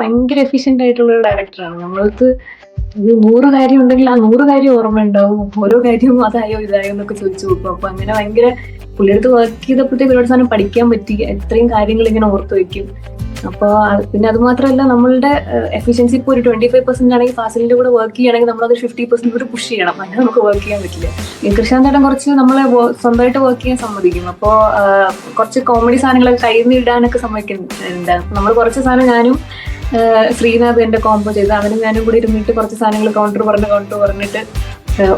ഭയങ്കര എഫിഷ്യന്റ് ആയിട്ടുള്ള ഒരു ഡയറക്ടറാണ്. നമ്മൾക്ക് 100 കാര്യം ഉണ്ടെങ്കിൽ ആ 100 കാര്യം ഓർമ്മ ഉണ്ടാവും. ഓരോ കാര്യവും അതായോ ഇതായോ എന്നൊക്കെ ചോദിച്ചു നോക്കും. അപ്പൊ അങ്ങനെ ഭയങ്കര പുള്ളിയടുത്ത് വർക്ക് ചെയ്തപ്പോഴത്തേക്ക് ഒരുപാട് സാധനം പഠിക്കാൻ പറ്റി. എത്രയും കാര്യങ്ങൾ ഇങ്ങനെ ഓർത്ത് വെക്കും. അപ്പൊ പിന്നെ അത് മാത്രമല്ല, നമ്മളുടെ എഫിഷ്യൻസി ഇപ്പോൾ ഒരു 25% ആണെങ്കിൽ ഫാസിലിന്റെ കൂടെ വർക്ക് ചെയ്യുകയാണെങ്കിൽ നമ്മളത് 50% കൂടെ പുഷ് ചെയ്യണം. അങ്ങനെ നമുക്ക് വർക്ക് ചെയ്യാൻ പറ്റില്ല. കൃഷാന്ത് ചേട്ടൻ കുറച്ച് നമ്മളെ സ്വന്തമായിട്ട് വർക്ക് ചെയ്യാൻ സമ്മതിക്കും. അപ്പോൾ കുറച്ച് കോമഡി സാധനങ്ങളൊക്കെ കയ്യിൽ നിന്ന് ഇടാനൊക്കെ സമ്മതിക്കുന്നുണ്ട്. നമ്മൾ കുറച്ച് സാധനം ഞാനും ശ്രീനാഥ് എന്റെ കോംബോ ചെയ്ത് അവനും ഞാനും കൂടി ഇരുന്നിട്ട് കുറച്ച് സാധനങ്ങൾ കൗണ്ടർ പറഞ്ഞിട്ട്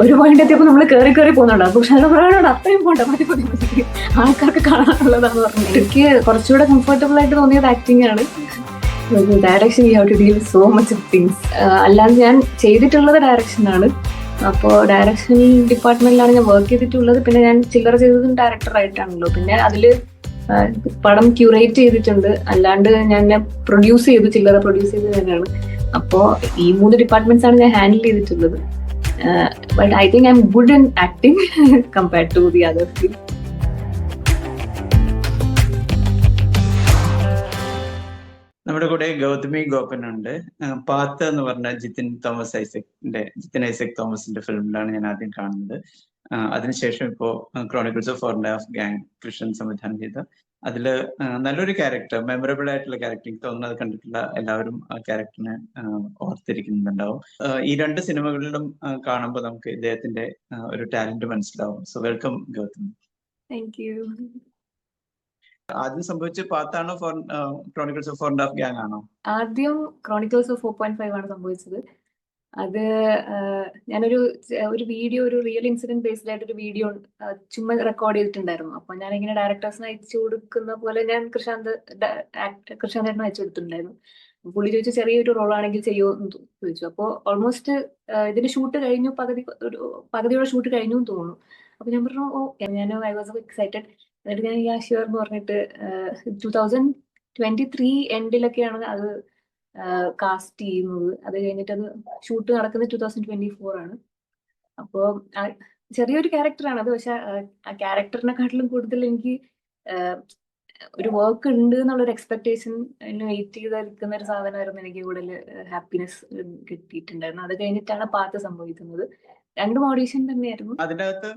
ഒരു പോയിന്റ് എത്തിയപ്പോൾ നമ്മൾ കയറി പോകുന്നുണ്ടാവും. പക്ഷെ അത് പറയാനോട് അത്രയും പോട്ടെ, മതി ആൾക്കാർക്ക് കാണാനുള്ളതാന്ന് പറഞ്ഞിട്ട് എനിക്ക് കുറച്ചുകൂടെ കംഫർട്ടബിൾ ആയിട്ട് തോന്നിയത് ആക്ടിങ് ആണ്. Direction you have to deal so much of things. അല്ലാതെ ഞാൻ ചെയ്തിട്ടുള്ളത് ഡയറക്ഷനാണ്. അപ്പോൾ ഡയറക്ഷൻ ഡിപ്പാർട്ട്മെന്റിലാണ് ഞാൻ വർക്ക് ചെയ്തിട്ടുള്ളത്. പിന്നെ ഞാൻ ചില്ലറ ചെയ്തതും ഡയറക്ടറായിട്ടാണല്ലോ. പിന്നെ അതില് പടം ക്യൂറേറ്റ് ചെയ്തിട്ടുണ്ട്. അല്ലാണ്ട് ഞാൻ ചില്ലറ പ്രൊഡ്യൂസ് ചെയ്ത് തന്നെയാണ്. അപ്പോ ഈ 3 ഡിപ്പാർട്ട്മെന്റ്സ് ആണ് ഞാൻ ഹാൻഡിൽ ചെയ്തിട്ടുള്ളത്. But I think I M good in acting compared to the other field. നമ്മുടെ കൂടെ ഗൗതമി ഗോപൻ ഉണ്ട്. പാത്ത് എന്ന് പറഞ്ഞ ജിതിൻ ഐസക് തോമസിന്റെ ഫിലിമിലാണ് ഞാൻ ആദ്യം കാണുന്നത്. അതിനുശേഷം ഇപ്പോ ക്രോണിക്കിൾസ് ഓഫ് 4.5 ഗാങ് കൃഷ്ണൻ സംവിധാനം ചെയ്ത അതില് നല്ലൊരു ക്യാരക്ടർ, മെമ്മറബിൾ ആയിട്ടുള്ള ക്യാരക്ടർ, എനിക്ക് തോന്നുന്നത് കണ്ടിട്ടുള്ള എല്ലാവരും ആ ക്യാരക്ടറിനെ ഓർത്തിരിക്കുന്നുണ്ടാവും. ഈ 2 സിനിമകളിലും കാണുമ്പോൾ നമുക്ക് ഇദ്ദേഹത്തിന്റെ ഒരു ടാലന്റ് മനസ്സിലാവും. So welcome Gautami. Thank you. ആദ്യം സംഭവിച്ച പാത്താണോ ക്രോണിക്കിൾസ് ഓഫ് 4.5 ഗാങ് ആണോ? ആദ്യം ക്രോണിക്കിൾസ് ഓഫ് 4.5 ആണ് സംഭവിച്ചത്. അത് ഞാനൊരു വീഡിയോ, ഒരു റിയൽ ഇൻസിഡന്റ് ബേസ്ഡ് ആയിട്ട് ഒരു വീഡിയോ ചുമ്മാ റെക്കോർഡ് ചെയ്തിട്ടുണ്ടായിരുന്നു. അപ്പൊ ഞാൻ ഇങ്ങനെ ഡയറക്ടേഴ്സിന് അയച്ചു കൊടുക്കുന്ന പോലെ ഞാൻ കൃഷാന്ത് ചേട്ടന് അയച്ചു കൊടുത്തിട്ടുണ്ടായിരുന്നു. പുള്ളി ചോദിച്ചു ചെറിയൊരു റോൾ ആണെങ്കിൽ ചെയ്യുമോ എന്ന് ചോദിച്ചു. അപ്പോൾ ഓൾമോസ്റ്റ് ഇതിന്റെ ഷൂട്ട് കഴിഞ്ഞു, പകുതിയോടെ ഷൂട്ട് കഴിഞ്ഞു എന്ന് തോന്നുന്നു. അപ്പൊ ഞാൻ പറഞ്ഞു ഐ വാസ് എക്സൈറ്റഡ്. എന്നിട്ട് ഞാൻ ഷുവർ എന്ന് പറഞ്ഞിട്ട് 2023 എൻഡിലൊക്കെയാണ് അത് കാസ്റ്റ് ചെയ്യുന്നത്. അത് കഴിഞ്ഞിട്ട് അത് ഷൂട്ട് നടക്കുന്നത് 2024 ആണ്. അപ്പോ ചെറിയൊരു ക്യാരക്ടറാണ് അത്. പക്ഷെ ആ ക്യാരക്ടറിനെക്കാട്ടിലും കൂടുതൽ എനിക്ക് ഒരു വർക്ക് ഉണ്ട് എന്നുള്ളൊരു എക്സ്പെക്ടേഷൻ വെയിറ്റ് ചെയ്തിരിക്കുന്ന ഒരു സാധനമായിരുന്നു എനിക്ക് കൂടുതൽ ഹാപ്പിനെസ് കിട്ടിയിട്ടുണ്ടായിരുന്നു. അത് കഴിഞ്ഞിട്ടാണ് പാത്ത് സംഭവിക്കുന്നത്. 2 ഓഡീഷൻ തന്നെയായിരുന്നു. അതിനകത്ത്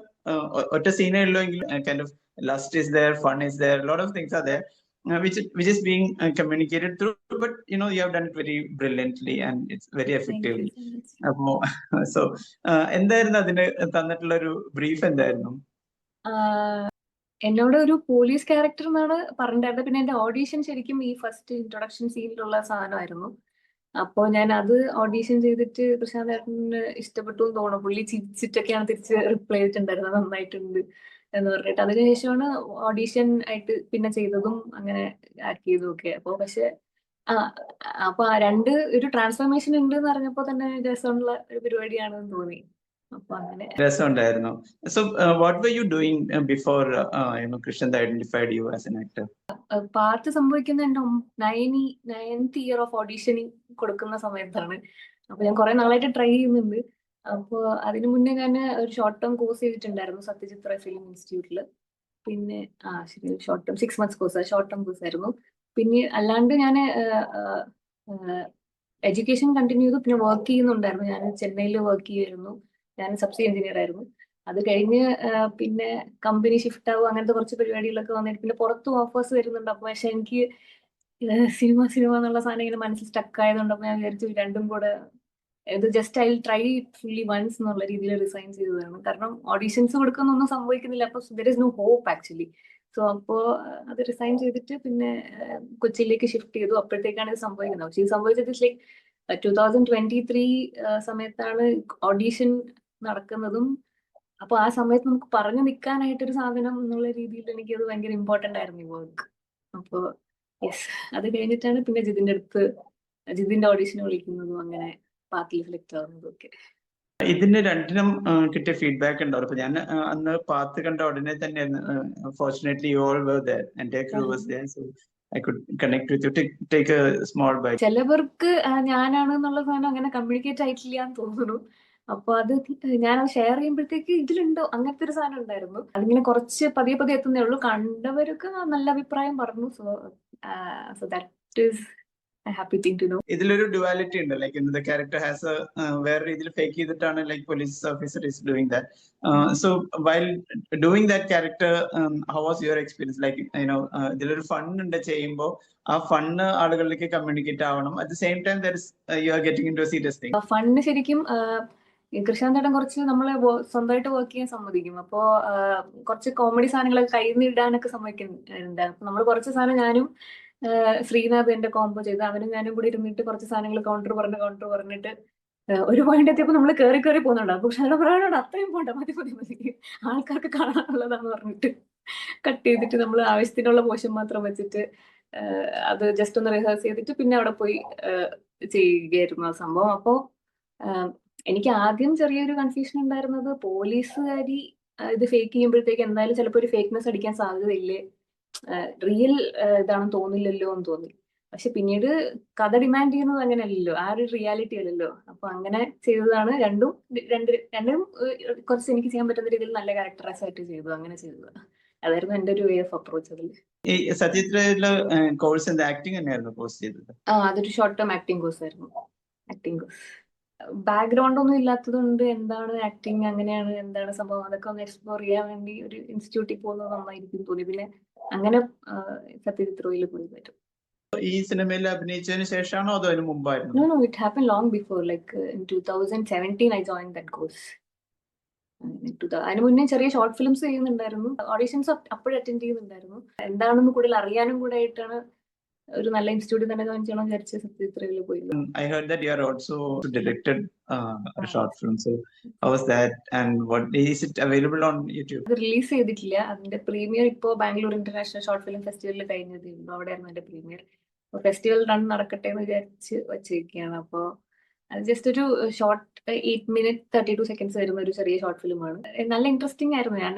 ഒറ്റ സീനേ ഉള്ളൂ എങ്കിലും lust is there, fun is there, a lot of things are there, which is being communicated through, but you have done it very brilliantly and it's very effectively. അപ്പോ സോ എന്തായിരുന്നു അതിന് തന്നിട്ടുള്ള ഒരു ബ്രീഫ് എന്തായിരുന്നു? എന്നോട് ഒരു പോലീസ് ക്യാരക്ടർ എന്നാണ് പറഞ്ഞിട്ടുണ്ടായിരുന്നത്. പിന്നെ എന്റെ ഓഡീഷൻ ശരിക്കും ഈ ഫസ്റ്റ് ഇൻട്രൊഡക്ഷൻ സീനിലുള്ള സാധനമായിരുന്നു. അപ്പോ ഞാൻ അത് ഓഡീഷൻ ചെയ്തിട്ട് പ്രശാന്ത് ചേട്ടന് ഇഷ്ടപ്പെട്ടു എന്ന് തോന്നുന്നു. പുള്ളി ചിരിച്ചിട്ടൊക്കെയാണ് തിരിച്ച് റിപ്ലൈ ചെയ്തിട്ടുണ്ടായിരുന്നത്, നന്നായിട്ടുണ്ട് എന്ന് പറഞ്ഞിട്ട്. അതിനുശേഷമാണ് ഓഡീഷൻ ആയിട്ട് പിന്നെ ചെയ്തതും അങ്ങനെ ആക്കിയതും ഒക്കെ. അപ്പൊ പക്ഷെ അപ്പൊ 2 ഒരു ട്രാൻസ്ഫോർമേഷൻ ഉണ്ട് എന്ന് അറിഞ്ഞപ്പോ തന്നെ രസമുള്ള ഒരു പരിപാടിയാണെന്ന് തോന്നി. അപ്പൊ അങ്ങനെ രസമുണ്ടായിരുന്നു. So what were you doing before Krishnan identified you as an actor? Part സംഭവിക്കുന്ന എന്റെ 9th ഇയർ ഓഫ് ഓഡീഷനിങ് കൊടുക്കുന്ന സമയത്താണ്. അപ്പൊ ഞാൻ കുറെ നാളായിട്ട് ട്രൈ ചെയ്യുന്നുണ്ട്. അപ്പൊ അതിനു മുന്നേ ഞാൻ ഒരു ഷോർട്ട് ടേം കോഴ്സ് ചെയ്തിട്ടുണ്ടായിരുന്നു സത്യജിത്ര ഫിലിം ഇൻസ്റ്റിറ്റ്യൂട്ടില്. പിന്നെ ശരി, short term 6 months course, short term course ആയിരുന്നു. പിന്നെ അല്ലാണ്ട് ഞാൻ എഡ്യൂക്കേഷൻ കണ്ടിന്യൂ ചെയ്തു. പിന്നെ വർക്ക് ചെയ്യുന്നുണ്ടായിരുന്നു. ഞാൻ ചെന്നൈയിൽ വർക്ക് ചെയ്യുമായിരുന്നു. ഞാൻ സബ്സി എഞ്ചിനീയർ ആയിരുന്നു. അത് കഴിഞ്ഞ് പിന്നെ കമ്പനി ഷിഫ്റ്റ് ആവും, അങ്ങനത്തെ കുറച്ച് പരിപാടികളൊക്കെ വന്നിട്ട് പിന്നെ പുറത്തും ഓഫേഴ്സ് വരുന്നുണ്ട്. അപ്പൊ പക്ഷെ എനിക്ക് സിനിമ എന്നുള്ള സാധനം ഇങ്ങനെ മനസ്സിൽ സ്റ്റക്ക് ആയതുകൊണ്ട് അപ്പൊ ഞാൻ വിചാരിച്ചു രണ്ടും കൂടെ ഇത് just I try fully once എന്നുള്ള രീതിയിൽ റിസൈൻ ചെയ്തതാണ്. കാരണം ഓഡീഷൻസ് കൊടുക്കുന്നൊന്നും സംഭവിക്കുന്നില്ല. അപ്പൊ there is no hope actually. So അപ്പോ അത് റിസൈൻ ചെയ്തിട്ട് പിന്നെ കൊച്ചിയിലേക്ക് ഷിഫ്റ്റ് ചെയ്തു. അപ്പോഴത്തേക്കാണ് ഇത് സംഭവിക്കുന്നത്. പക്ഷെ ഇത് സംഭവിച്ചത് 2023 സമയത്താണ് ഓഡീഷൻ നടക്കുന്നതും. അപ്പൊ ആ സമയത്ത് നമുക്ക് പറഞ്ഞു നിൽക്കാനായിട്ടൊരു സാധനം എന്നുള്ള രീതിയിൽ എനിക്കത് ഭയങ്കര ഇമ്പോർട്ടന്റ് ആയിരുന്നു ഈ വർക്ക്. അപ്പോ യെസ്, അത് കഴിഞ്ഞിട്ടാണ് പിന്നെ ജിതിന്റെ ഓഡീഷന് വിളിക്കുന്നതും അങ്ങനെ പാർട്ടിൽ സെലക്ട് ആവുന്നതും ഒക്കെ. ഇതിന് രണ്ടിനും കിട്ടിയ ഫീഡ്ബാക്ക് ഉണ്ടാവും. അപ്പൊ ഞാൻ അന്ന് പാത്ത് കണ്ട ഉടനെ തന്നെ fortunately you all were there, എൻ്റെ crew was there, so I could connect with you, take a small bite. ചിലവർക്ക് ഞാനാണ് എന്നുള്ള സാധനം അങ്ങനെ കമ്മ്യൂണിക്കേറ്റ് ആയിട്ടില്ല എന്ന് തോന്നുന്നു. അപ്പൊ അത് ഞാനത് ഷെയർ ചെയ്യുമ്പോഴത്തേക്ക് ഇതിലുണ്ടോ അങ്ങനത്തെ ഒരു സാധനം ഉണ്ടായിരുന്നു. അതിങ്ങനെ കുറച്ച് പതിയെ എത്തുന്നേ ഉള്ളൂ. കണ്ടവർക്ക് നല്ല അഭിപ്രായം പറഞ്ഞു. So that is happy thing to know. ഇതിലൊരു ഡുവാലിറ്റി ഉണ്ട്, ലൈക്ക് ദ ക്യാരക്ടർ ഹാസ് വേറെ രീതിയിൽ ഫേക്ക് ചെയ്തിട്ടാണ് like police officer is doing that. So while doing that character how was your experience? Like ഇതിലൊരു ഫൺ ഉണ്ട് ചെയ്യുമ്പോൾ ആ ഫണ്ണ് ആളുകളിലേക്ക് കമ്മ്യൂണിക്കേറ്റ് ആവണം, at the same time you are getting in to serious thing. Fun ശരിക്കും കൃഷ്ണാന്തേട്ടൻ കുറച്ച് നമ്മളെ സ്വന്തമായിട്ട് വർക്ക് ചെയ്യാൻ സമ്മതിക്കും. അപ്പോ കുറച്ച് കോമഡി സാധനങ്ങളൊക്കെ കയ്യിൽ നിന്ന് ഇടാനൊക്കെ സമ്മതിക്കുന്നുണ്ട്. അപ്പൊ നമ്മൾ കുറച്ച് സാധനം ഞാനും ശ്രീനാഥ് എന്റെ കോംബോ ചെയ്ത് അവനും ഞാനും കൂടി ഇരുന്നിട്ട് കുറച്ച് സാധനങ്ങൾ കൗണ്ടർ പറഞ്ഞിട്ട് ഒരു പോയിന്റ് എത്തിയപ്പോ നമ്മൾ കയറി പോകുന്നുണ്ടാവും. പക്ഷെ അതിന്റെ പറയാനോട് അത്രയും പോണ്ട, മതി ആൾക്കാർക്ക് കാണാനുള്ളതാന്ന് പറഞ്ഞിട്ട് കട്ട് ചെയ്തിട്ട് നമ്മൾ ആവശ്യത്തിനുള്ള പോഷൻ മാത്രം വെച്ചിട്ട് അത് ജസ്റ്റ് ഒന്ന് റിഹേഴ്സ് ചെയ്തിട്ട് പിന്നെ അവിടെ പോയി ചെയ്യുകയായിരുന്നു ആ സംഭവം. അപ്പോ എനിക്ക് ആദ്യം ചെറിയൊരു കൺഫ്യൂഷൻ ഉണ്ടായിരുന്നത്, പോലീസുകാരി ഇത് ഫേക്ക് ചെയ്യുമ്പോഴത്തേക്ക് എന്തായാലും ചിലപ്പോൾ ഒരു ഫേക്ക്നെസ് അടിക്കാൻ സാധ്യതയില്ലേ, റിയൽ ഇതാണെന്ന് തോന്നില്ലല്ലോ എന്ന് തോന്നി. പക്ഷെ പിന്നീട് കഥ ഡിമാൻഡ് ചെയ്യുന്നത് അങ്ങനെയല്ലല്ലോ, ആ ഒരു റിയാലിറ്റി അല്ലല്ലോ. അപ്പൊ അങ്ങനെ ചെയ്തതാണ്. രണ്ടും കുറച്ച് എനിക്ക് ചെയ്യാൻ പറ്റുന്ന രീതിയിൽ നല്ല ക്യാരക്ടറൈസ് ആയിട്ട് ചെയ്തു, അങ്ങനെ ചെയ്തത്. അതായിരുന്നു എന്റെ ഒരു വേ ഓഫ് അപ്രോച്ച് അതിൽ. ഈ സത്യത്തിലുള്ള കോഴ്സ് എന്താ, ആക്ടിങ് തന്നെയായിരുന്നു കോഴ്സ് ചെയ്തത്? അതൊരു ഷോർട്ട് ടേം ആക്ടിങ് കോഴ്സ് ആയിരുന്നു. ആക്ടിങ് കോഴ്സ് ബാക്ക്ഗ്രൗണ്ട് ഒന്നും ഇല്ലാത്തതുകൊണ്ട് എന്താണ് ആക്ടിങ്, അങ്ങനെയാണ് എന്താണ് സംഭവം, അതൊക്കെ ഒന്ന് എക്സ്പ്ലോർ ചെയ്യാൻ വേണ്ടി ഒരു ഇൻസ്റ്റിറ്റ്യൂട്ടിൽ പോകുന്നത് നന്നായിരിക്കും തോന്നി. പിന്നെ അങ്ങനെ സത്യജിത്രയിൽ പോയി പറ്റും. ഈ സിനിമയിൽ അഭിനയിച്ചതിന് ശേഷമാണോ അതോ അതിന് മുമ്പായിരുന്നു? No, it happened long before. Like in 2017 I joined that course. അതിന് മുന്നേ ചെറിയ ഷോർട്ട് ഫിലിംസ് ചെയ്യുന്നുണ്ടായിരുന്നു, ഓഡീഷൻസ് അപ്പോഴും അറ്റൻഡ് ചെയ്യുന്നുണ്ടായിരുന്നു. എന്താണെന്ന് കൂടുതൽ അറിയാനും കൂടെ ആയിട്ടാണ് ഒരു നല്ല ഇൻസ്റ്റിറ്റ്യൂട്ടിൽ തന്നെ ജോയിൻ ചെയ്യണം വിചാരിച്ച് സത്യജിത്രയിൽ പോയി. I heard that you are also directed a short film. So how was that, and what is it available on YouTube? അത് റിലീസ് ചെയ്തിട്ടില്ല. അതിന്റെ പ്രീമിയർ ഇപ്പോ ബാംഗ്ലൂർ ഇന്റർനാഷണൽ ഷോർട്ട് ഫിലിം ഫെസ്റ്റിവലിൽ കഴിഞ്ഞതേ ഉള്ളൂ. അവിടെയായിരുന്നു എന്റെ പ്രീമിയർ. അപ്പൊ ഫെസ്റ്റിവൽ റൺ നടക്കട്ടെ എന്ന് വിചാരിച്ച് വച്ചിരിക്കുകയാണ്. അപ്പോ അത് ജസ്റ്റ് ഒരു ഷോർട്ട് 8 minutes 32 seconds വരുന്ന ഒരു ചെറിയ ഷോർട്ട് ഫിലിമാണ്. നല്ല ഇൻട്രസ്റ്റിംഗ് ആയിരുന്നു. ഞാൻ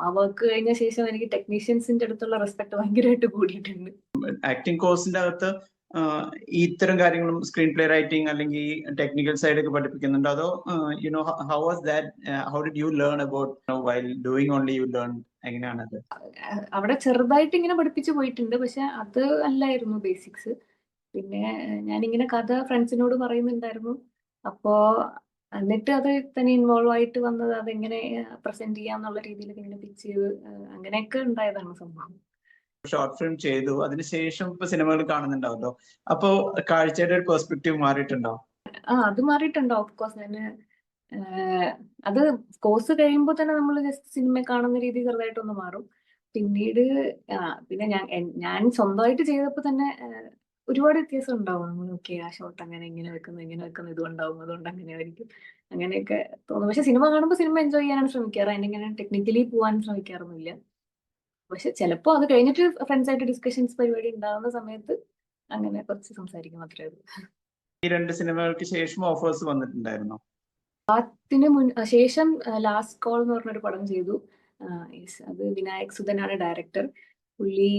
ആ വർക്ക് കഴിഞ്ഞ ശേഷം എനിക്ക് ടെക്നീഷ്യൻസിന്റെ അടുത്തുള്ള റെസ്പെക്ട് ഭയങ്കരമായിട്ട് കൂടിയിട്ടുണ്ട്. ആക്ടിംഗ് കോഴ്സിന്റെ അകത്ത് ഇത്തരം കാര്യങ്ങളും സ്ക്രീൻ പ്ലേ റൈറ്റിംഗ് അല്ലെങ്കിൽ ടെക്നിക്കൽ സൈഡ് ഒക്കെ പഠിപ്പിക്കുന്നുണ്ട്, അതോ you know how was that, how did you learn about while doing only you learn, എങ്ങനെയാണത്? അവിടെ ചെറുതായിട്ട് ഇങ്ങനെ പഠിപ്പിച്ചു പോയിട്ടുണ്ട്, പക്ഷെ അത് അല്ലായിരുന്നു ബേസിക്സ്. പിന്നെ ഞാനിങ്ങനെ കഥ ഫ്രണ്ട്സിനോട് പറയുന്നുണ്ടായിരുന്നു. അപ്പോ എന്നിട്ട് അത് തന്നെ ഇൻവോൾവ് ആയിട്ട് വന്നത് അതെങ്ങനെ പ്രസന്റ് ചെയ്യാന്നുള്ള രീതിയിലൊക്കെ ഇങ്ങനെ പിച്ച് ചെയ്ത് അങ്ങനെയൊക്കെ ഉണ്ടായതാണ് സംഭവം. ഷോർട്ട് ഫിലിം ചെയ്തു, അതിനുശേഷം ഇപ്പൊ സിനിമകൾ കാണുന്നുണ്ടാവല്ലോ, അപ്പോ കാഴ്ചയുടെ ഒരു പെർസ്പെക്റ്റീവ് മാറിയിട്ടുണ്ടോ? അത് മാറിയിട്ടുണ്ടോ? ഓഫ്കോഴ്സ്. ഞാൻ അത് കോഴ്സ് കഴിയുമ്പോൾ തന്നെ നമ്മൾ ജസ്റ്റ് സിനിമ കാണുന്ന രീതി ചെറുതായിട്ടൊന്ന് മാറും. പിന്നീട് പിന്നെ ഞാൻ സ്വന്തമായിട്ട് ചെയ്തപ്പോൾ തന്നെ ഒരുപാട് വ്യത്യാസം ഉണ്ടാവും. നമ്മൾ ഓക്കെ ആ ഷോട്ട് അങ്ങനെ ഇങ്ങനെ വെക്കുന്നു ഇതുണ്ടാവും, അതുകൊണ്ട് അങ്ങനെ ആയിരിക്കും, അങ്ങനെയൊക്കെ തോന്നും. പക്ഷെ സിനിമ കാണുമ്പോൾ സിനിമ എൻജോയ് ചെയ്യാനാണ് ശ്രമിക്കാറ്, അതിനെങ്ങനെ ടെക്നിക്കലി പോകാൻ ശ്രമിക്കാറൊന്നുമില്ല. പക്ഷെ ചിലപ്പോൾ അത് കഴിഞ്ഞിട്ട് ഫ്രണ്ട്സ് ആയിട്ട് ഡിസ്കഷൻസ് പരിപാടി ഉണ്ടാകുന്ന സമയത്ത് അങ്ങനെ കുറച്ച് സംസാരിക്കും, മാത്രമേ ഉള്ളൂ. ഈ 2 സിനിമകൾക്ക് ശേഷം ഓഫേഴ്സ് വന്നിട്ടുണ്ടായിരുന്നോ? ശേഷം ലാസ്റ്റ് കോൾ എന്ന് പറഞ്ഞൊരു പടം ചെയ്തു. അത് വിനായക് സുധനാണ് ഡയറക്ടർ. പുള്ളി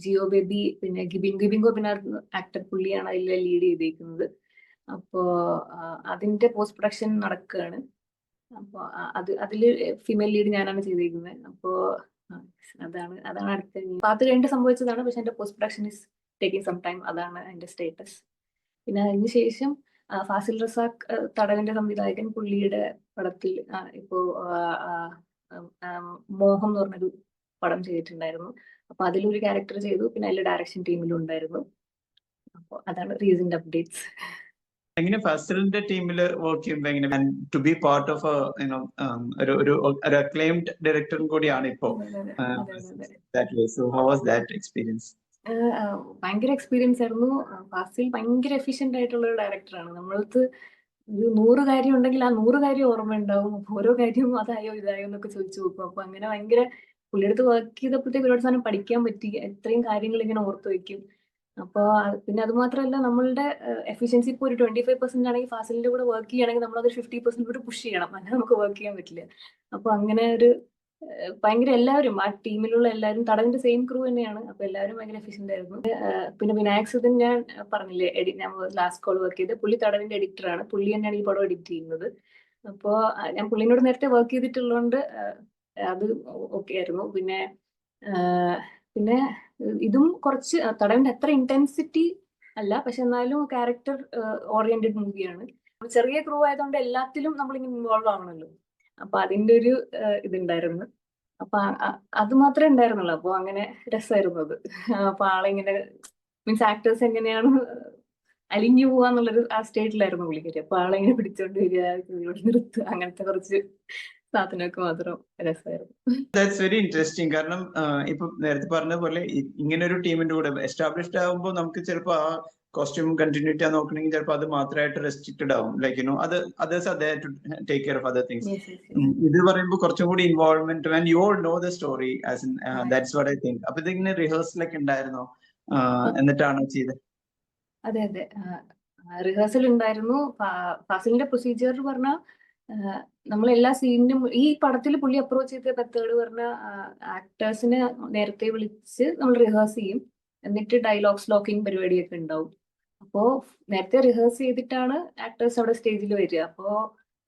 ജിയോ ബേബി പിന്നെ ഗിബിങ്കോ പിന്നെ ആക്ടർ പുള്ളിയാണ് അതിൽ ലീഡ് ചെയ്തിരിക്കുന്നത്. അപ്പോ അതിന്റെ പോസ്റ്റ് പ്രൊഡക്ഷൻ നടക്കുകയാണ്. അപ്പൊ അതില് ഫീമെയിൽ ലീഡ് ഞാനാണ് ചെയ്തിരിക്കുന്നത്. അപ്പോ അതാണ് അടുത്ത പാത്ത് കഴിഞ്ഞിട്ട് സംഭവിച്ചതാണ്. പക്ഷെ എന്റെ post production is taking some time, അതാണ് അതിന്റെ സ്റ്റേറ്റസ്. പിന്നെ അതിനുശേഷം ഫാസിൽ റസാഖ് തടവിന്റെ സംവിധായകൻ, പുള്ളിയുടെ പടത്തിൽ ഇപ്പോ മോഹം എന്ന് പറഞ്ഞൊരു പടം ചെയ്തിട്ടുണ്ടായിരുന്നു. അപ്പൊ അതിലൊരു ക്യാരക്ടർ ചെയ്തു. പിന്നെ അതിൽ ഡയറക്ഷൻ ടീമിലും ഉണ്ടായിരുന്നു. അപ്പൊ അതാണ് റീസെന്റ് അപ്ഡേറ്റ്സ്. എങ്ങനെ ഫാസിലിന്റെ ടീമിൽ വർക്ക് ചെയ്യുമ്പോൾ എങ്ങനെ ടു ബി പാർട്ട് ഓഫ് ഒരു അക്ലെയിംഡ് ഡയറക്ടറും കൂടിയാണ് ഇപ്പോ, ഹൗ വാസ് ദാറ്റ് എക്സ്പീരിയൻസ്? ഭയങ്കര എക്സ്പീരിയൻസ് ആയിരുന്നു. ഫാസിൽ ഭയങ്കര എഫിഷ്യന്റ് ആയിട്ടുള്ള ഒരു ഡയറക്ടറാണ്. നമ്മൾക്ക് ഒരു 100 കാര്യം ഉണ്ടെങ്കിൽ ആ 100 കാര്യം ഓർമ്മ ഉണ്ടാവും. ഓരോ കാര്യവും അതായോ ഇതായോ എന്നൊക്കെ ചോദിച്ചു നോക്കും. അപ്പൊ അങ്ങനെ ഭയങ്കര പുള്ളിയെടുത്ത് വർക്ക് ചെയ്തപ്പോഴത്തേക്ക് ഒരുപാട് സാധനം പഠിക്കാൻ പറ്റി. ഇത്രയും കാര്യങ്ങൾ ഇങ്ങനെ ഓർത്ത് വയ്ക്കും. അപ്പൊ പിന്നെ അത് മാത്രമല്ല, നമ്മളുടെ എഫിഷ്യൻസി ഇപ്പോൾ ഒരു 25% ആണെങ്കിൽ ഫാസിലിന്റെ കൂടെ വർക്ക് ചെയ്യുകയാണെങ്കിൽ നമ്മളത് 50% കൂടെ പുഷ് ചെയ്യണം, അങ്ങനെ നമുക്ക് വർക്ക് ചെയ്യാൻ പറ്റില്ല. അപ്പൊ അങ്ങനെ ഒരു ഭയങ്കര എല്ലാവരും ആ ടീമിലുള്ള എല്ലാവരും തടവിന്റെ സെയിം ക്രൂ തന്നെയാണ്. അപ്പൊ എല്ലാവരും ഭയങ്കര എഫിഷ്യന്റ് ആയിരുന്നു. പിന്നെ വിനായക് സുധൻ ഞാൻ പറഞ്ഞില്ലേ, ഞാൻ ലാസ്റ്റ് കോൾ വർക്ക് ചെയ്ത്, പുള്ളി തടവിന്റെ എഡിറ്ററാണ്. പുള്ളി തന്നെയാണ് ഈ പടം എഡിറ്റ് ചെയ്യുന്നത്. അപ്പോ ഞാൻ പുള്ളിനോട് നേരത്തെ വർക്ക് ചെയ്തിട്ടുള്ളതുകൊണ്ട് അത് ഓക്കെ ആയിരുന്നു. പിന്നെ ഇതും കുറച്ച് തടവിന്റെ അത്ര ഇന്റൻസിറ്റി അല്ല, പക്ഷെ എന്നാലും ക്യാരക്ടർ ഓറിയന്റഡ് മൂവിയാണ്. ചെറിയ ക്രൂ ആയതുകൊണ്ട് എല്ലാത്തിലും നമ്മളിങ്ങനെ ഇൻവോൾവ് ആവണല്ലോ. അപ്പൊ അതിന്റെ ഒരു ഇതുണ്ടായിരുന്നു. അപ്പൊ അത് മാത്രമേ ഉണ്ടായിരുന്നുള്ളൂ. അപ്പൊ അങ്ങനെ രസമായിരുന്നു അത്. അപ്പൊ ആളിങ്ങനെ മീൻസ് ആക്ടേഴ്സ് എങ്ങനെയാണ് അലിഞ്ഞു പോവാന്നുള്ളൊരു ആ സ്റ്റേറ്റിലായിരുന്നു പുള്ളിക്കാരി. അപ്പൊ ആളെങ്ങനെ പിടിച്ചോണ്ട് വരിക, ഇവിടെ നിർത്തുക, അങ്ങനത്തെ കുറച്ച് സാധനമൊക്കെ മാത്രം രസമായിരുന്നു. That's very interesting. കാരണം ഇപ്പൊ നേരത്തെ പറഞ്ഞ പോലെ ഇങ്ങനെ ഒരു ടീമിന്റെ കൂടെ എസ്റ്റാബ്ലിഷ്ഡ് ആകുമ്പോൾ നമുക്ക് ചിലപ്പോൾ ആ കോസ്റ്റ്യൂം കണ്ടിന്യൂറ്റി നോക്കണമെങ്കിൽ ചിലപ്പോൾ അത് മാത്രമായിട്ട് റെസ്ട്രിക്റ്റഡ് ആവും. ലൈക്ക് അത് അതേഴ്സ് അതേ to take care of other things. Yes, yes, yes. ഇത് പറയുമ്പോൾ കുറച്ചും കൂടി involvement and you all know the story as in that's what I think. അപ്പൊ ഇതിങ്ങനെ റിഹേഴ്സലൊക്കെ ഉണ്ടായിരുന്നോ? എന്നിട്ടാണോ ചെയ്തത്? അതെ അതെ, റിഹേഴ്സൽ ഉണ്ടായിരുന്നു. ഫാസിലിന്റെ പ്രൊസീജിയർ പറഞ്ഞാൽ നമ്മൾ എല്ലാ സീനിനും ഈ പടത്തിൽ പുള്ളി അപ്രോച്ച് ചെയ്ത മെത്തേഡ് പറഞ്ഞ ആക്ടേഴ്സിനെ നേരത്തെ വിളിച്ച് നമ്മൾ റിഹേഴ്സ് ചെയ്യും. എന്നിട്ട് ഡയലോഗ്സ് ലോക്കിംഗ് പരിപാടിയൊക്കെ ഉണ്ടാവും. അപ്പോ നേരത്തെ റിഹേഴ്സ് ചെയ്തിട്ടാണ് ആക്ടേഴ്സ് അവിടെ സ്റ്റേജിൽ വരിക. അപ്പോ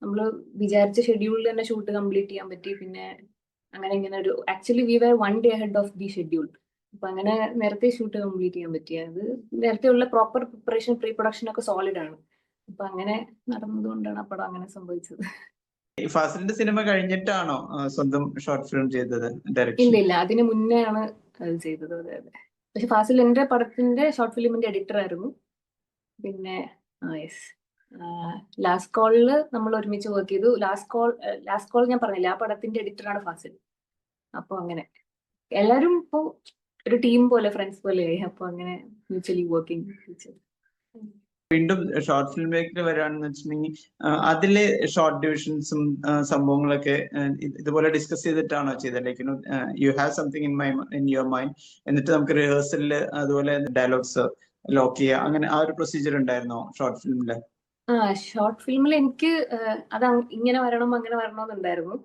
നമ്മൾ വിചാരിച്ച ഷെഡ്യൂളിൽ തന്നെ ഷൂട്ട് കംപ്ലീറ്റ് ചെയ്യാൻ പറ്റി. പിന്നെ അങ്ങനെ ഇങ്ങനെ ഒരു actually we were 1 day ahead of the schedule. അപ്പൊ അങ്ങനെ നേരത്തെ ഷൂട്ട് കംപ്ലീറ്റ് ചെയ്യാൻ പറ്റിയത് നേരത്തെ ഉള്ള പ്രോപ്പർ പ്രിപ്പറേഷൻ പ്രീ പ്രൊഡക്ഷൻ ഒക്കെ സോളിഡ് ആണ്. അപ്പൊ അങ്ങനെ നടന്നതുകൊണ്ടാണ് ആ പടം അങ്ങനെ സംഭവിച്ചത്. ഫാസിലിന്റെ സിനിമ കഴിഞ്ഞിട്ടാണോ സ്വന്തം ഷോർട്ട് ഫിലിം ചെയ്തത്? ഇല്ല ഡയറക്ഷൻ ഇല്ല, അതിന് മുന്നേ ആണ് അത് ചെയ്തത്. അതെ അതെ. പക്ഷെ ഫാസിൽ എന്റെ പടത്തിന്റെ ഷോർട്ട് ഫിലിമിന്റെ എഡിറ്റർ ആയിരുന്നു. പിന്നെ യെസ്, ലാസ്റ്റ് കോളില് നമ്മൾ ഒരുമിച്ച് വർക്ക് ചെയ്തു. ലാസ്റ്റ് കോൾ ഞാൻ പറഞ്ഞില്ല, ആ പടത്തിന്റെ എഡിറ്ററാണ് ഫാസിൽ. അപ്പൊ അങ്ങനെ എല്ലാരും ഇപ്പൊ ഒരു ടീം പോലെ, ഫ്രണ്ട്സ് പോലെ ആയി. അപ്പൊ അങ്ങനെ മ്യൂച്വലി വർക്കിംഗ്. വീണ്ടും ഷോർട്ട് ഫിലിം മേക്കിൽ വരികയാണെന്ന് വെച്ചിട്ടുണ്ടെങ്കിൽ അതിലെ ഷോർട്ട് ഡിവിഷൻസും സംഭവങ്ങളൊക്കെ ഇതുപോലെ ഡിസ്കസ് ചെയ്തിട്ടാണോ ചെയ്തത്? Like you have something in your mind, എന്നിട്ട് നമുക്ക് റിഹേഴ്സലില് അതുപോലെ ഡയലോഗ്സ് ലോക്ക് ചെയ്യുക, അങ്ങനെ ആ ഒരു പ്രൊസീജിയർ ഉണ്ടായിരുന്നോ ഷോർട്ട് ഫിലിമില്? ഷോർട്ട് ഫിലിമിൽ എനിക്ക് അത് ഇങ്ങനെ വരണം അങ്ങനെ വരണമെന്നുണ്ടായിരുന്നു.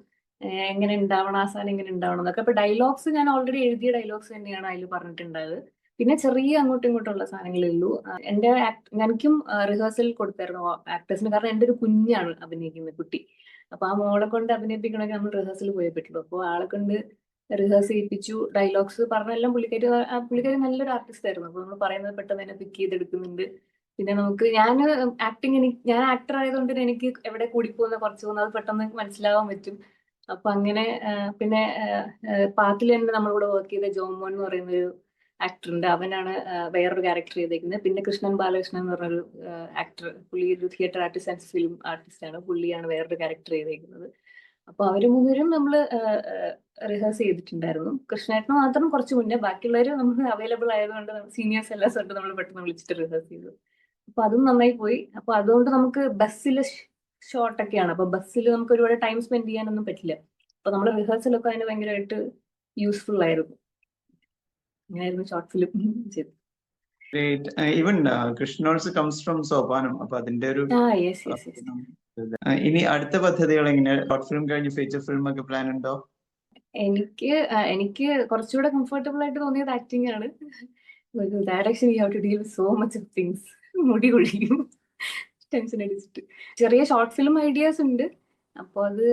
എങ്ങനെ ഉണ്ടാവണം, ആ സാധനം ഇങ്ങനെ ഉണ്ടാവണം എന്നൊക്കെ. അപ്പൊ ഡയലോഗ്സ് ഞാൻ ഓൾറെഡി എഴുതിയ ഡയലോഗ്സ് തന്നെയാണ് അതിൽ പറഞ്ഞിട്ടുണ്ടായത്. പിന്നെ ചെറിയ അങ്ങോട്ടും ഇങ്ങോട്ടുള്ള സാധനങ്ങളേ ഉള്ളൂ. എന്റെ എനിക്കും റിഹേഴ്സൽ കൊടുത്തായിരുന്നു ആക്ടേഴ്സിന്. കാരണം എന്റെ ഒരു കുഞ്ഞാണ് അഭിനയിക്കുന്ന കുട്ടി. അപ്പൊ ആ മോളെ കൊണ്ട് അഭിനയിപ്പിക്കണമെങ്കിൽ നമ്മൾ റിഹേഴ്സൽ പോയേ പറ്റുള്ളൂ. അപ്പോൾ ആളെ കൊണ്ട് റിഹേഴ്സ് ചെയ്യിപ്പിച്ചു. ഡയലോഗ്സ് പറഞ്ഞെല്ലാം പുള്ളിക്കാരി നല്ലൊരു ആർട്ടിസ്റ്റ് ആയിരുന്നു. അപ്പൊ നമ്മൾ പറയുന്നത് പെട്ടെന്ന് തന്നെ പിക്ക് ചെയ്തെടുക്കുന്നുണ്ട്. പിന്നെ നമുക്ക് ഞാൻ ആക്ടർ ആയതുകൊണ്ട് തന്നെ എനിക്ക് എവിടെ കൂടിപ്പോകുന്ന കുറച്ച് പോകുന്ന അത് പെട്ടെന്ന് മനസ്സിലാവാൻ പറ്റും. അപ്പൊ അങ്ങനെ പിന്നെ പാത്തിൽ തന്നെ നമ്മളിവിടെ വർക്ക് ചെയ്ത ജോമോൻ എന്ന് പറയുന്ന ഒരു ആക്ടർ ഉണ്ട്. അവനാണ് വേറൊരു ക്യാരക്ടർ ചെയ്തേക്കുന്നത്. പിന്നെ കൃഷ്ണൻ ബാലകൃഷ്ണൻ എന്ന് പറഞ്ഞൊരു ആക്ടർ, പുള്ളി ഒരു theatre artist and film artist ആണ്. പുള്ളിയാണ് വേറൊരു ക്യാരക്ടർ ചെയ്തേക്കുന്നത്. അപ്പൊ അവര് മൂന്നുപേരും നമ്മൾ റിഹേഴ്സ് ചെയ്തിട്ടുണ്ടായിരുന്നു. കൃഷ്ണേട്ടന് മാത്രം കുറച്ച് മുന്നേ, ബാക്കിയുള്ളവർ നമുക്ക് അവൈലബിൾ ആയതുകൊണ്ട് സീനിയേഴ്സ് എല്ലാം തൊട്ട് നമ്മൾ പെട്ടെന്ന് വിളിച്ചിട്ട് റിഹേഴ്സ് ചെയ്തു. അപ്പൊ അതും നന്നായി പോയി. അപ്പൊ അതുകൊണ്ട് നമുക്ക് ബസ്സിലെ ഷോട്ടൊക്കെയാണ്. അപ്പൊ ബസ്സിൽ നമുക്ക് ഒരുപാട് ടൈം സ്പെൻഡ് ചെയ്യാനൊന്നും പറ്റില്ല. അപ്പൊ നമ്മൾ റിഹേഴ്സലൊക്കെ അതിന് ഭയങ്കരമായിട്ട് യൂസ്ഫുൾ ആയിരുന്നു. അങ്ങനെയായിരുന്നു ഷോർട്ട് ഫിലിം ചെയ്തത്. Even Krishna also comes from Sopanam. അപ്പൊ അതിന്റെ ഒരു യെസ് യെസ് യെസ്. ഇനി അടുത്ത പദ്ധതികൾ എങ്ങനെ? ഷോർട്ട് ഫിലിം കഴിഞ്ഞ് ഫീച്ചർ ഫിലിം ഒക്കെ പ്ലാൻ ഉണ്ടോ? എനിക്ക് കുറച്ചുകൂടെ കംഫർട്ടബിൾ ആയിട്ട് തോന്നിയത് ആക്ടിങ് ആണ്. Direction you have to deal with so much of things. മുടി കൊഴിയും, ടെൻഷൻ അടിച്ചിട്ട്. ചെറിയ ഷോർട്ട് ഫിലിം ഐഡിയാസ് ഉണ്ട്. അപ്പൊ അത്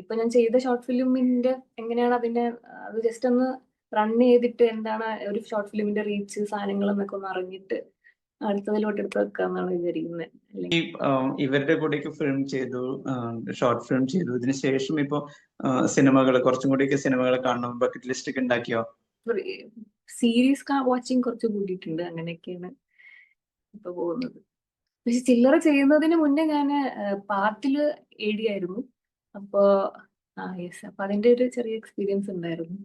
ഇപ്പൊ ഞാൻ ചെയ്ത ഷോർട്ട് ഫിലിമിന്റെ എങ്ങനെയാണ് അതിന്റെ അത് ജസ്റ്റ് ഒന്ന് റൺ ചെയ്തിട്ട് എന്താണ് ഒരു ഷോർട്ട് ഫിലിമിന്റെ റീച്ച് സാധനങ്ങൾ എന്നൊക്കെ ഒന്ന് അറിഞ്ഞിട്ട് അടുത്തതിലോട്ട് എടുത്ത് വെക്കാന്നാണ് വിചാരിക്കുന്നത്. ഇവരുടെ കൂടെയൊക്കെ ഫിലിം ചെയ്തു, ഷോർട്ട് ഫിലിം ചെയ്തു. ഇതിന് ശേഷം ഇപ്പൊ സിനിമകൾ, കുറച്ചും കൂടിയൊക്കെ സിനിമകൾ കാണണം, ബക്കറ്റ് ലിസ്റ്റ് ഒക്കെ ഉണ്ടാക്കിയോ? സീരീസ് വാച്ചിങ് കുറച്ച് കൂടിയിട്ടുണ്ട്. അങ്ങനെയൊക്കെയാണ് ഇപ്പൊ പോകുന്നത്. പക്ഷെ ചില്ലറ ചെയ്യുന്നതിന് മുന്നേ ഞാൻ പാർട്ടില് എഴുതിയായിരുന്നു. അപ്പോ യെസ്, അപ്പൊ അതിന്റെ ഒരു ചെറിയ എക്സ്പീരിയൻസ് ഉണ്ടായിരുന്നു.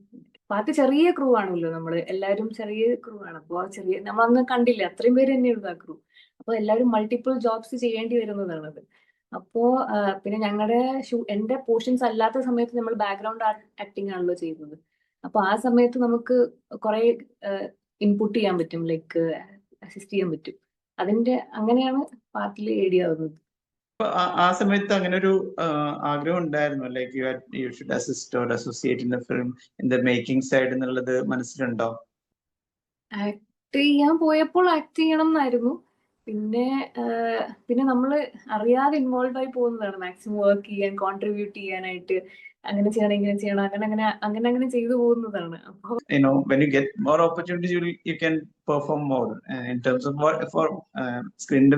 പാർട്ടി ചെറിയ ക്രൂ ആണല്ലോ, നമ്മള് എല്ലാവരും ചെറിയ ക്രൂ ആണ്. അപ്പൊ നമ്മളന്ന് കണ്ടില്ല, അത്രയും പേര് തന്നെയുള്ളൂ ആ ക്രൂ. അപ്പൊ എല്ലാവരും മൾട്ടിപ്പിൾ ജോബ്സ് ചെയ്യേണ്ടി വരുന്നതാണത്. അപ്പോ പിന്നെ എന്റെ പോർഷൻസ് അല്ലാത്ത സമയത്ത് നമ്മൾ ബാക്ക്ഗ്രൗണ്ട് ആക്ടിങ് ആണല്ലോ ചെയ്യുന്നത്. അപ്പൊ ആ സമയത്ത് നമുക്ക് കുറെ ഇൻപുട്ട് ചെയ്യാൻ പറ്റും, ലൈക്ക് അസിസ്റ്റ് ചെയ്യാൻ പറ്റും. അങ്ങനെയാണ് പാർട്ടിൽ ഏഡ് ആവുന്നത്. ആ സമയത്ത് അങ്ങനെ ഒരു ആഗ്രഹം ഉണ്ടായിരുന്നു, like you should assist or associate in the film in the making side എന്നുള്ളത് മനസ്സിലുണ്ടോ? ആക്ട് ചെയ്യാൻ പോയപ്പോൾ ആക്ട് ചെയ്യണം എന്നായിരുന്നു. പിന്നെ നമ്മൾ അറിയാതെ ഇൻവോൾവ് ആയി പോകുന്നതാണ് മാക്സിമം വർക്ക് ചെയ്യാൻ, കോൺട്രിബ്യൂട്ട് ചെയ്യാനായിട്ട്. അങ്ങനെ ചെയ്യണം ഇങ്ങനെ ചെയ്യണം അങ്ങനെ ചെയ്തു പോകുന്നതാണ്. അപ്പൊ when you get more opportunities, you can perform more in terms of what for screen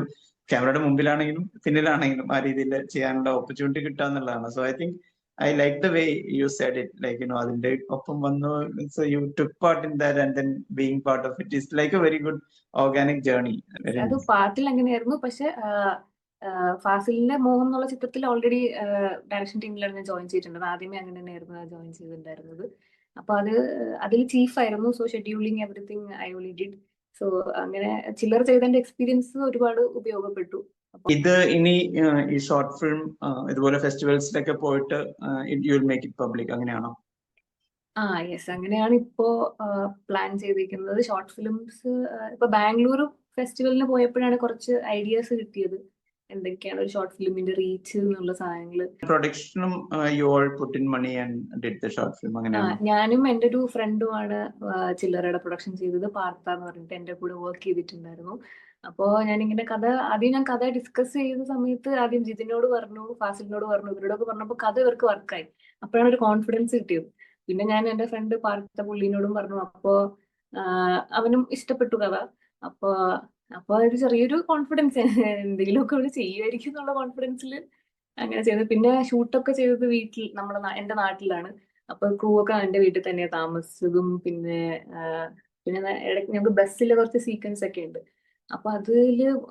ക്യാമറയുടെ മുമ്പിലാണെങ്കിലും പിന്നിലാണെങ്കിലും ആ രീതിയിൽ ചെയ്യാനുള്ള ഓപ്പർച്യൂണിറ്റി കിട്ടുക എന്നുള്ളതാണ്. So I think I like the way you said it, like അതിന്റെ ഒപ്പം വന്നു, so you took part in that and then being part of it is like A very good organic journey. അത് പാട്ടിൽ അങ്ങനെയായിരുന്നു. പക്ഷെ ഫാസിലിന്റെ മോഹം എന്നുള്ള ചിത്രത്തിൽ ഓൾറെഡി ഡയറക്ഷൻ ടീമിലാണ് ഞാൻ ജോയിൻ ചെയ്തിട്ടുള്ളത്. ആദ്യമേ അങ്ങനെ തന്നെയായിരുന്നു ജോയിൻ ചെയ്തിട്ടുണ്ടായിരുന്നത്. അപ്പൊ അതിൽ ചീഫായിരുന്നു. So scheduling everything I only did. So അങ്ങനെ ചില്ലർ ചെയ്തതിന്റെ എക്സ്പീരിയൻസ് ഒരുപാട് ഉപയോഗപ്പെട്ടു. ഇത് ഇനി ഈ ഷോർട്ട് ഫിലിം ഇതുപോലെ ഫെസ്റ്റിവൽസിലൊക്കെ പോയിട്ട് you will make it public, അങ്ങനെയാണോ? യെസ്, അങ്ങനെയാണ് ഇപ്പോ പ്ലാൻ ചെയ്തിരിക്കുന്നത്. ഷോർട്ട് ഫിലിംസ് ഇപ്പൊ ബാംഗ്ലൂർ ഫെസ്റ്റിവലിന് പോയപ്പോഴാണ് കുറച്ച് ഐഡിയാസ് കിട്ടിയത്, എന്തൊക്കെയാണ് ഒരു ഷോർട്ട് ഫിലിമിന്റെ റീച്ച് എന്നുള്ള സാധനങ്ങള്. പ്രൊഡക്ഷനും you all put in money and did the short film, അങ്ങനെയാണ്? ഞാനും എൻ്റെ ഒരു ഫ്രണ്ടുമാണ് ചില്ലറയുടെ പ്രൊഡക്ഷൻ ചെയ്തത്. പാർത്ത എന്ന് പറഞ്ഞിട്ട് എൻ്റെ കൂടെ വർക്ക് ചെയ്തിട്ടുണ്ടായിരുന്നു. അപ്പോ ഞാനിങ്ങനെ ആദ്യം കഥ ഡിസ്കസ് ചെയ്ത സമയത്ത് ആദ്യം ജിതിനോട് പറഞ്ഞു, ഫാസിലിനോട് പറഞ്ഞു, ഇവരോടൊക്കെ പറഞ്ഞപ്പോൾ കഥ ഇവർക്ക് വർക്കായി. അപ്പോഴാണ് ഒരു കോൺഫിഡൻസ് കിട്ടിയത്. പിന്നെ ഞാൻ എൻ്റെ ഫ്രണ്ട് പാർത്ത പുള്ളീനോടും പറഞ്ഞു. അപ്പോ അവനും ഇഷ്ടപ്പെട്ടു കഥ. അപ്പോ ഒരു ചെറിയൊരു കോൺഫിഡൻസ്, എന്തെങ്കിലുമൊക്കെ ഇവിടെ ചെയ്യുമായിരിക്കും എന്നുള്ള കോൺഫിഡൻസിൽ അങ്ങനെ ചെയ്തത്. പിന്നെ ഷൂട്ടൊക്കെ ചെയ്തത് എൻ്റെ നാട്ടിലാണ്. അപ്പൊ ക്രൂ ഒക്കെ എന്റെ വീട്ടിൽ തന്നെയാണ് താമസിച്ചതും. പിന്നെ ഇടയ്ക്ക് ഞങ്ങൾക്ക് ബസ്സിൽ കുറച്ച് സീക്വൻസ് ഒക്കെ ഉണ്ട്. അപ്പൊ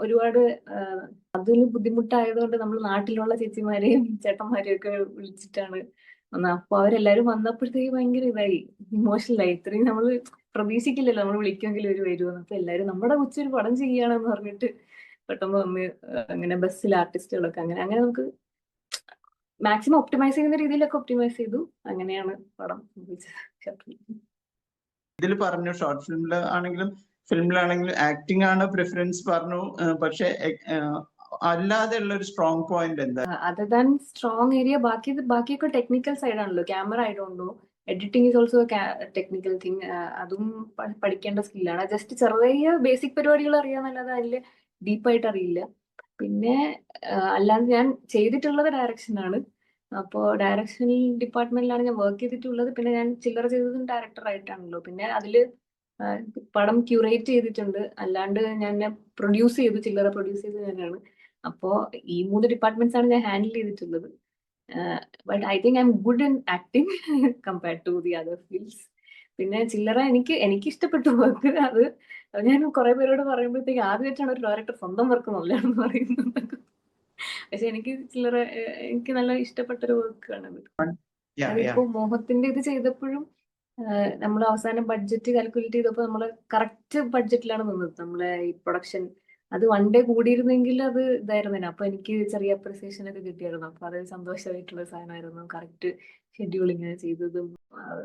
ഒരുപാട് ബുദ്ധിമുട്ടായതുകൊണ്ട് നമ്മൾ നാട്ടിലുള്ള ചേച്ചിമാരെയും ചേട്ടന്മാരെയും ഒക്കെ വിളിച്ചിട്ടാണ് വന്നത്. അപ്പൊ അവരെല്ലാരും വന്നപ്പോഴത്തേക്ക് ഭയങ്കര ഇമോഷണലായി. ഇത്രയും നമ്മൾ പ്രതീക്ഷിക്കില്ലല്ലോ നമ്മൾ വിളിക്കുമെങ്കിലും ഒരു വരുമെന്ന്. അപ്പൊ എല്ലാരും നമ്മുടെ കൊച്ചൊരു പടം ചെയ്യുകയാണെന്ന് പറഞ്ഞിട്ട് പെട്ടെന്ന് വന്ന് അങ്ങനെ ബസ്സിൽ ആർട്ടിസ്റ്റുകളൊക്കെ അങ്ങനെ നമുക്ക് മാക്സിമം ഒപ്റ്റിമൈസ് ചെയ്യുന്ന രീതിയിലൊക്കെ ഒപ്റ്റിമൈസ് ചെയ്തു. അങ്ങനെയാണ് പടം സംഭവിച്ചത്. ഇതിൽ പറഞ്ഞു ഷോർട്ട് ഫിലിമിലാണെങ്കിലും ആക്ടിംഗ് ആണ് പ്രിഫറൻസ് പറഞ്ഞു. പക്ഷെ അല്ലാതെ ഉള്ള ഒരു സ്ട്രോങ് പോയിന്റ് എന്താ? അതർ ദാൻ സ്ട്രോങ് ഏരിയ ബാക്കിയൊക്കെ ടെക്നിക്കൽ സൈഡ് ആണല്ലോ. ക്യാമറ ആയതുകൊണ്ടോ editing is also technical thing. അതും പഠിക്കേണ്ട സ്കില്ലാണ്. ജസ്റ്റ് ചെറിയ ബേസിക് പരിപാടികൾ അറിയാന്നല്ലാതെ അതിൽ ഡീപ്പായിട്ട് അറിയില്ല. പിന്നെ അല്ലാതെ ഞാൻ ചെയ്തിട്ടുള്ളത് ഡയറക്ഷനാണ്. അപ്പോൾ ഡയറക്ഷൻ ഡിപ്പാർട്ട്മെന്റിലാണ് ഞാൻ വർക്ക് ചെയ്തിട്ടുള്ളത്. പിന്നെ ഞാൻ ചില്ലറ ചെയ്തതും ഡയറക്ടർ ആയിട്ടാണല്ലോ. പിന്നെ അതില് പടം ക്യൂറേറ്റ് ചെയ്തിട്ടുണ്ട്. അല്ലാണ്ട് ഞാൻ പ്രൊഡ്യൂസ് ചെയ്തു, ചില്ലറ പ്രൊഡ്യൂസ് ചെയ്ത് ഞാനാണ്. അപ്പോ ഈ 3 ഡിപ്പാർട്ട്മെന്റ്സ് ആണ് ഞാൻ ഹാൻഡിൽ ചെയ്തിട്ടുള്ളത്. But I think I M good in acting compared to the other fields. പിന്നെ ചില്ലറ എനിക്ക് ഇഷ്ടപ്പെട്ടു വർക്ക്. അത് ഞാൻ കുറെ പേരോട് പറയുമ്പോഴത്തേക്ക് ആദ്യമായിട്ടാണ് ഒരു ഡയറക്ടർ സ്വന്തം വർക്ക് നല്ലതാണെന്ന് പറയുന്നത്. പക്ഷെ എനിക്ക് നല്ല ഇഷ്ടപ്പെട്ടൊരു വർക്കാണത്. അതിപ്പോ മോഹത്തിന്റെ ഇത് ചെയ്തപ്പോഴും നമ്മൾ അവസാനം ബഡ്ജറ്റ് കാൽക്കുലേറ്റ് ചെയ്തപ്പോൾ നമ്മള് കറക്റ്റ് ബഡ്ജറ്റിലാണ് നിന്നത്. നമ്മളെ ഈ പ്രൊഡക്ഷൻ അത് 1 ഡേ കൂടിയിരുന്നെങ്കിൽ അത് ഇതായിരുന്നേനെ. അപ്പൊ എനിക്ക് ചെറിയ അപ്രിസിയേഷൻ ഒക്കെ കിട്ടിയായിരുന്നു. അപ്പൊ അത് സന്തോഷമായിട്ടുള്ള സാധനമായിരുന്നു. കറക്റ്റ് ഷെഡ്യൂളിങ് ചെയ്തതും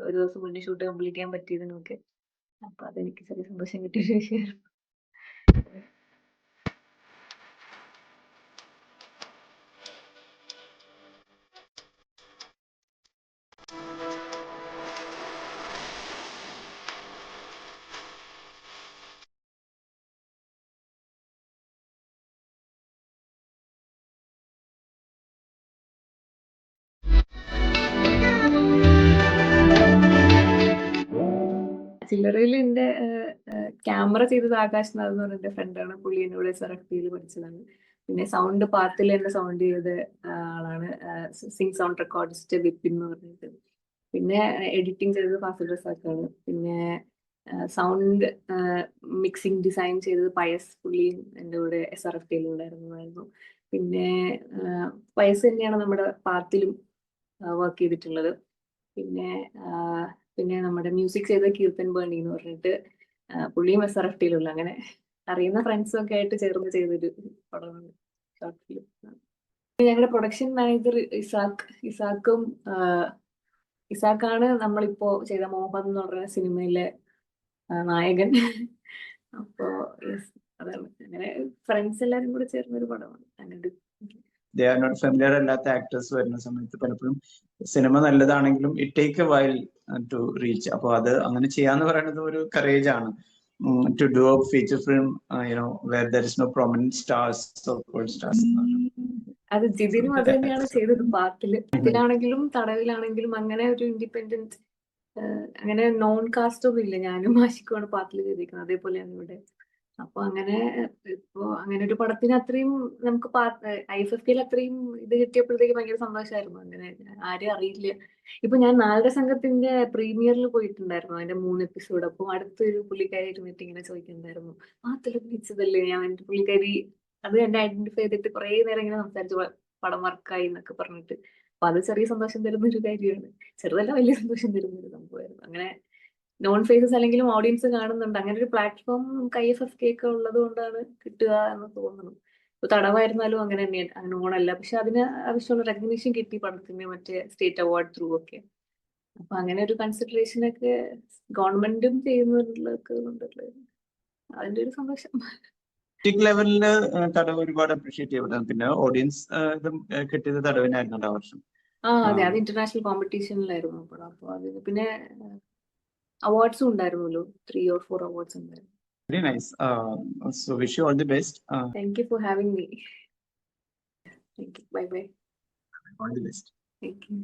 ഒരു ദിവസം മുന്നേ ഷൂട്ട് കംപ്ലീറ്റ് ചെയ്യാൻ പറ്റിയതിനും ഒക്കെ. അപ്പൊ അതെനിക്ക് ചെറിയ സന്തോഷം കിട്ടിയ വിഷയമായിരുന്നു. ചില്ലറയിൽ എന്റെ ക്യാമറ ചെയ്തത് ആകാശ് നാഥ് എന്ന് പറഞ്ഞ എന്റെ ഫ്രണ്ടാണ്. പുള്ളി എന്നോട് സെറക്തിയിൽ പഠിച്ചതാണ്. പിന്നെ സൗണ്ട് പാത്തിൽ എന്നെ സൗണ്ട് ചെയ്ത ആളാണ് സിംഗ് സൗണ്ട് റെക്കോർഡിസ്റ്റ് വിപിൻ എന്ന് പറഞ്ഞിട്ട്. പിന്നെ എഡിറ്റിംഗ് ചെയ്തത് ഫാസിൽ റസാഖാണ്. പിന്നെ സൗണ്ട് മിക്സിംഗ് ഡിസൈൻ ചെയ്തത് പയസ്, പുള്ളിയും എൻ്റെ കൂടെ SRFTയിൽ ഉണ്ടായിരുന്നതായിരുന്നു. പിന്നെ പയസ് തന്നെയാണ് നമ്മുടെ പാത്തിലും വർക്ക് ചെയ്തിട്ടുള്ളത്. പിന്നെ നമ്മുടെ മ്യൂസിക് ചെയ്ത കീർത്തൻ ബേണി എന്ന് പറഞ്ഞിട്ട് പുള്ളിയും SRFTയിലുള്ള. അങ്ങനെ അറിയുന്ന ഫ്രണ്ട്സും ഒക്കെ ആയിട്ട് ചേർന്ന് ചെയ്തൊരു പടമാണ് ഷോർട്ട് ഫിലിം. ഞങ്ങളുടെ പ്രൊഡക്ഷൻ മാനേജർ ഇസാക്കാണ് നമ്മളിപ്പോ ചെയ്ത മോഹൻ എന്ന് പറഞ്ഞ സിനിമയിലെ നായകൻ. അപ്പോ അതാണ്. അങ്ങനെ ഫ്രണ്ട്സ് എല്ലാരും കൂടെ ചേർന്നൊരു പടമാണ്. അങ്ങനെ they are not familiar അല്ലാത്ത ആക്ടേഴ്സ് വരുന്ന സമയത്ത് പലപ്പോഴും സിനിമ നല്ലതാണെങ്കിലും it take a while to reach. അപ്പൊ അത് അങ്ങനെ ചെയ്യാന്ന് പറയുന്നത് ഒരു കറേജ് ആണ്. To do a feature film, where there is no prominent stars or gold stars. അത് ജിതിനും അത് തന്നെയാണ് ചെയ്തത് പാർട്ടില്. ഇതിലാണെങ്കിലും തടവിലാണെങ്കിലും അങ്ങനെ ഒരു ഇൻഡിപെൻഡന്റ് അങ്ങനെ നോൺ കാസ്റ്റ് ഒന്നും ഇല്ല. ഞാനും ആഷിക്കുമാണ് പാർട്ടിൽ ചെയ്തിരിക്കുന്നത്, അതേപോലെയാണ് ഇവിടെ. അപ്പൊ അങ്ങനെ ഇപ്പൊ അങ്ങനെ ഒരു പടത്തിന് അത്രയും നമുക്ക് IFFK അത്രയും ഇത് കിട്ടിയപ്പോഴത്തേക്ക് ഭയങ്കര സന്തോഷമായിരുന്നു. അങ്ങനെ ആരും അറിയില്ല. ഇപ്പൊ ഞാൻ 4 സംഘത്തിന്റെ പ്രീമിയറിൽ പോയിട്ടുണ്ടായിരുന്നു, അതിന്റെ 3 എപ്പിസോഡ്. അപ്പൊ അടുത്തൊരു പുള്ളിക്കാരി ഇരുന്നിട്ട് ഇങ്ങനെ ചോദിക്കുന്നുണ്ടായിരുന്നു, പാത്തിൽ അഭിനയിച്ചതല്ലേ ഞാൻ. എന്റെ പുള്ളിക്കാരി അത് എന്നെ ഐഡന്റിഫൈ ചെയ്തിട്ട് കുറെ നേരം ഇങ്ങനെ സംസാരിച്ചു, പടം വർക്കായി എന്നൊക്കെ പറഞ്ഞിട്ട്. അപ്പൊ അത് ചെറിയ സന്തോഷം തരുന്ന ഒരു കാര്യമാണ്. ചെറുതല്ല, വലിയ സന്തോഷം തരുന്ന ഒരു സംഭവമായിരുന്നു. അങ്ങനെ നോൺ ഫേസസ് അല്ലെങ്കിലും ഓഡിയൻസ് കാണുന്നുണ്ട്. അങ്ങനെ ഒരു പ്ലാറ്റ്ഫോം നമുക്ക് IFFK ഒക്കെ ഉള്ളത് കൊണ്ടാണ് കിട്ടുക എന്ന് തോന്നുന്നു. ഇപ്പൊ തടവായിരുന്നാലും അങ്ങനെ തന്നെയാണ്, അങ്ങനെ ഓണല്ല. പക്ഷെ അതിന് ആവശ്യമുള്ള റെക്കഗ്നീഷൻ കിട്ടി പടത്തിന്, മറ്റേ സ്റ്റേറ്റ് അവാർഡ് ത്രൂ ഒക്കെ. അപ്പൊ അങ്ങനെ ഒരു കൺസിഡറേഷൻ ഒക്കെ ഗവൺമെന്റും ചെയ്യുന്നതിലൊക്കെ കൊണ്ടുള്ളത് അതിന്റെ ഒരു സന്തോഷം. ഡിസ്ട്രിക്ട് ലെവലില് തടവ് ഒരുപാട് അപ്രീഷിയേറ്റ് ചെയ്യപ്പെടുന്നു. പിന്നെ ഓഡിയൻസ് ഇതും കിട്ടിയത് തടവിനായിരുന്നു ആ വർഷം. അതെ, അത് ഇന്റർനാഷണൽ കോമ്പറ്റീഷനിലായിരുന്നു പടം. അപ്പൊ അതിന് പിന്നെ അവാർഡ്സും ഉണ്ടായിരുന്നല്ലോ, 3 or 4 അവാർഡ്സ് ഉണ്ടായിരുന്നു. Very nice. So wish you all the best. Thank you for having me. Thank you. Bye bye. All the best. Thank you.